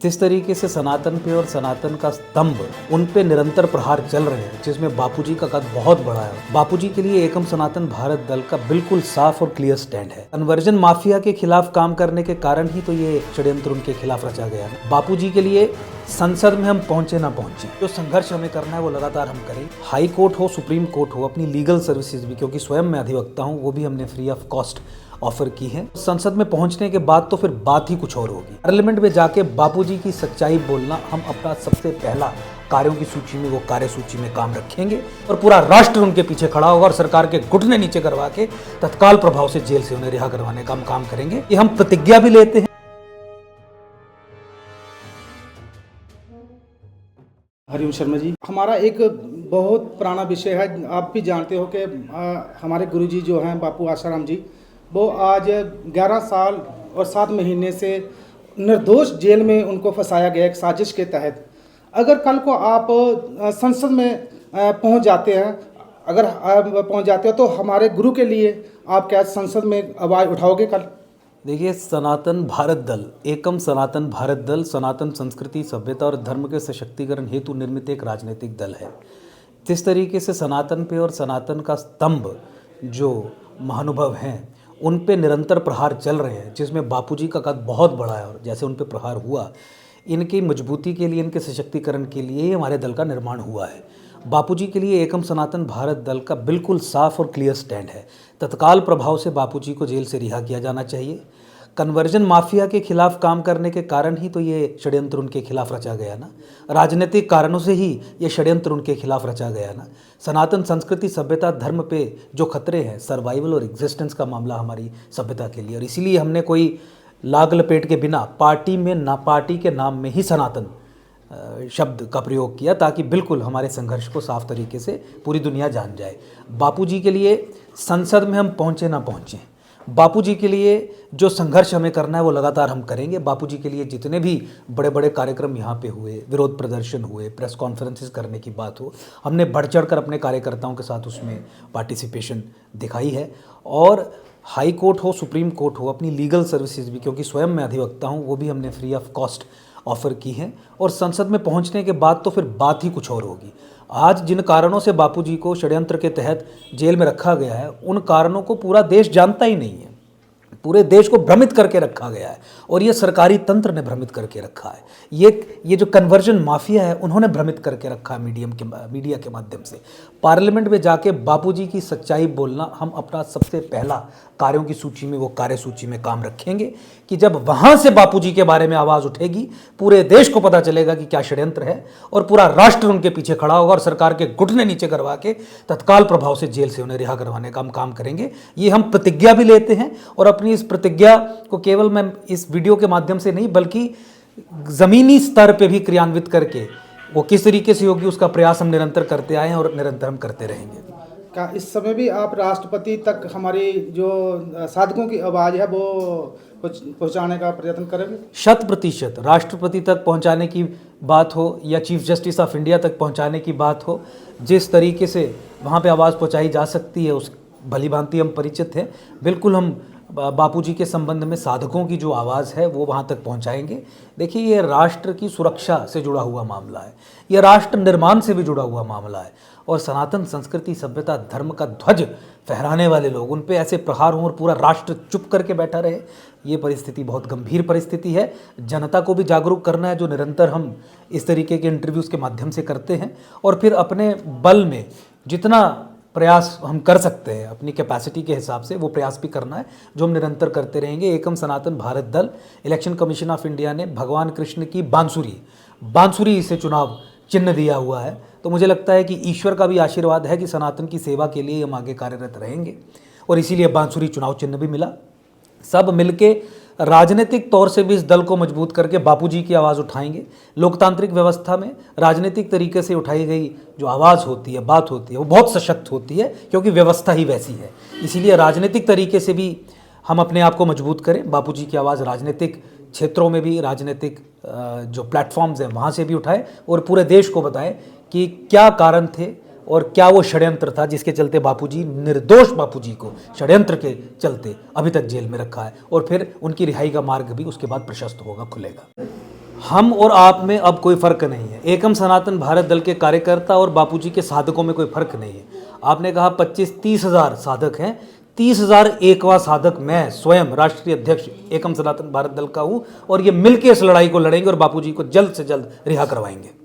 जिस तरीके से सनातन पे और सनातन का स्तंभ उन पे निरंतर प्रहार चल रहे हैं, जिसमें बापूजी का कद बहुत बड़ा है। बापूजी के लिए एकम सनातन भारत दल का बिल्कुल साफ और क्लियर स्टैंड है। कन्वर्जन माफिया के खिलाफ काम करने के कारण ही तो ये षड्यंत्र उनके खिलाफ रचा गया है। बापूजी के लिए संसद में हम पहुंचे ना पहुंचे, जो संघर्ष हमें करना है वो लगातार हम करें। हाई कोर्ट हो, सुप्रीम कोर्ट हो, अपनी लीगल सर्विसेज भी, क्योंकि स्वयं मैं अधिवक्ता हूँ, वो भी हमने फ्री ऑफ कॉस्ट ऑफर की है। संसद में पहुंचने के बाद तो फिर बात ही कुछ और होगी। पार्लियामेंट में जाके बापूजी की सच्चाई बोलना हम अपना सबसे पहला कार्यों की सूची में, वो कार्य सूची में काम रखेंगे और पूरा राष्ट्र उनके पीछे खड़ा होगा और सरकार के घुटने नीचे करवा के तत्काल प्रभाव से जेल से उन्हें रिहा करवाने का हम काम करेंगे। ये हम प्रतिज्ञा भी लेते हैं। हरिओम शर्मा जी, हमारा एक बहुत पुराना विषय है। आप भी जानते हो कि हमारे गुरुजी जो हैं बापू आसाराम जी, वो आज 11 साल और 7 महीने से निर्दोष जेल में उनको फंसाया गया एक साजिश के तहत। अगर कल को आप संसद में पहुंच जाते हैं, अगर आप पहुंच जाते हो तो हमारे गुरु के लिए आप क्या संसद में आवाज़ उठाओगे कल? देखिए, सनातन भारत दल, एकम सनातन भारत दल सनातन संस्कृति, सभ्यता और धर्म के सशक्तिकरण हेतु निर्मित एक राजनीतिक दल है। जिस तरीके से सनातन पे और सनातन का स्तंभ जो महानुभव हैं उन पे निरंतर प्रहार चल रहे हैं, जिसमें बापूजी का कद बहुत बड़ा है और जैसे उन पे प्रहार हुआ, इनकी मजबूती के लिए, इनके सशक्तिकरण के लिए ही हमारे दल का निर्माण हुआ है। बापूजी के लिए एकम सनातन भारत दल का बिल्कुल साफ और क्लियर स्टैंड है। तत्काल प्रभाव से बापूजी को जेल से रिहा किया जाना चाहिए। कन्वर्जन माफिया के खिलाफ काम करने के कारण ही तो ये षड्यंत्र उनके खिलाफ रचा गया ना। राजनीतिक कारणों से ही ये षड्यंत्र उनके खिलाफ रचा गया ना। सनातन संस्कृति, सभ्यता, धर्म पे जो खतरे हैं, सर्वाइवल और एग्जिस्टेंस का मामला हमारी सभ्यता के लिए, और इसीलिए हमने कोई लाग लपेट के बिना पार्टी में ना, पार्टी के नाम में ही सनातन शब्द का प्रयोग किया, ताकि बिल्कुल हमारे संघर्ष को साफ तरीके से पूरी दुनिया जान जाए। बापूजी के लिए संसद में हम पहुँचे ना पहुँचे, बापूजी के लिए जो संघर्ष हमें करना है वो लगातार हम करेंगे। बापूजी के लिए जितने भी बड़े बड़े कार्यक्रम यहाँ पे हुए, विरोध प्रदर्शन हुए, प्रेस कॉन्फ्रेंसेस करने की बात हो, हमने बढ़ चढ़ कर अपने कार्यकर्ताओं के साथ उसमें पार्टिसिपेशन दिखाई है। और हाई कोर्ट हो, सुप्रीम कोर्ट हो, अपनी लीगल सर्विसेज भी, क्योंकि स्वयं मैं अधिवक्ता हूँ, वो भी हमने फ्री ऑफ कॉस्ट ऑफर की हैं। और संसद में पहुँचने के बाद तो फिर बात ही कुछ और होगी। आज जिन कारणों से बापूजी को षड्यंत्र के तहत जेल में रखा गया है, उन कारणों को पूरा देश जानता ही नहीं है। पूरे देश को भ्रमित करके रखा गया है और ये सरकारी तंत्र ने भ्रमित करके रखा है। ये जो कन्वर्जन माफिया है, उन्होंने भ्रमित करके रखा है मीडिया के माध्यम से। पार्लियामेंट में जाके बापूजी की सच्चाई बोलना हम अपना सबसे पहला कार्यों की सूची में, वो कार्य सूची में काम रखेंगे कि जब वहाँ से बापूजी के बारे में आवाज़ उठेगी, पूरे देश को पता चलेगा कि क्या षड्यंत्र है और पूरा राष्ट्र उनके पीछे खड़ा होगा और सरकार के घुटने नीचे करवा के तत्काल प्रभाव से जेल से उन्हें रिहा करवाने का हम काम करेंगे। ये हम प्रतिज्ञा भी लेते हैं और अपनी इस प्रतिज्ञा को केवल मैं इस वीडियो के माध्यम से नहीं, बल्कि ज़मीनी स्तर पे भी क्रियान्वित करके वो किस तरीके से होगी उसका प्रयास हम निरंतर करते आए हैं और निरंतर हम करते रहेंगे। क्या इस समय भी आप राष्ट्रपति तक हमारी जो साधकों की आवाज़ है वो पहुंचाने का प्रयत्न करेंगे? 100% राष्ट्रपति तक पहुंचाने की बात हो या चीफ जस्टिस ऑफ इंडिया तक पहुंचाने की बात हो, जिस तरीके से वहां पे आवाज़ पहुंचाई जा सकती है उस भली भांति हम परिचित हैं। बिल्कुल हम बापूजी के संबंध में साधकों की जो आवाज़ है वो वहाँ तक पहुँचाएंगे। देखिए, ये राष्ट्र की सुरक्षा से जुड़ा हुआ मामला है, ये राष्ट्र निर्माण से भी जुड़ा हुआ मामला है और सनातन संस्कृति, सभ्यता, धर्म का ध्वज फहराने वाले लोग, उन पे ऐसे प्रहार हों और पूरा राष्ट्र चुप करके बैठा रहे, ये परिस्थिति बहुत गंभीर परिस्थिति है। जनता को भी जागरूक करना है, जो निरंतर हम इस तरीके के इंटरव्यूज़ के माध्यम से करते हैं, और फिर अपने बल में जितना प्रयास हम कर सकते हैं अपनी कैपेसिटी के हिसाब से, वो प्रयास भी करना है, जो हम निरंतर करते रहेंगे। एकम सनातन भारत दल, इलेक्शन कमीशन ऑफ इंडिया ने भगवान कृष्ण की बांसुरी से चुनाव चिन्ह दिया हुआ है, तो मुझे लगता है कि ईश्वर का भी आशीर्वाद है कि सनातन की सेवा के लिए हम आगे कार्यरत रहेंगे और इसीलिए बांसुरी चुनाव चिन्ह भी मिला। सब मिलके राजनीतिक तौर से भी इस दल को मजबूत करके बापूजी की आवाज़ उठाएंगे। लोकतांत्रिक व्यवस्था में राजनीतिक तरीके से उठाई गई जो आवाज़ होती है, बात होती है, वो बहुत सशक्त होती है, क्योंकि व्यवस्था ही वैसी है। इसीलिए राजनीतिक तरीके से भी हम अपने आप को मजबूत करें। बापूजी की आवाज़ राजनीतिक क्षेत्रों में भी, राजनीतिक जो प्लेटफॉर्म्स हैं वहाँ से भी उठाएं और पूरे देश को बताएं कि क्या कारण थे और क्या वो षड्यंत्र था जिसके चलते बापूजी, निर्दोष बापूजी को षड्यंत्र के चलते अभी तक जेल में रखा है, और फिर उनकी रिहाई का मार्ग भी उसके बाद प्रशस्त होगा, खुलेगा। हम और आप में अब कोई फर्क नहीं है। एकम सनातन भारत दल के कार्यकर्ता और बापूजी के साधकों में कोई फर्क नहीं है। आपने कहा 25-30 हज़ार साधक हैं, 30,001वां साधक मैं स्वयं राष्ट्रीय अध्यक्ष एकम सनातन भारत दल का हूं और ये मिलकर इस लड़ाई को लड़ेंगे और बापूजी को जल्द से जल्द रिहा करवाएंगे।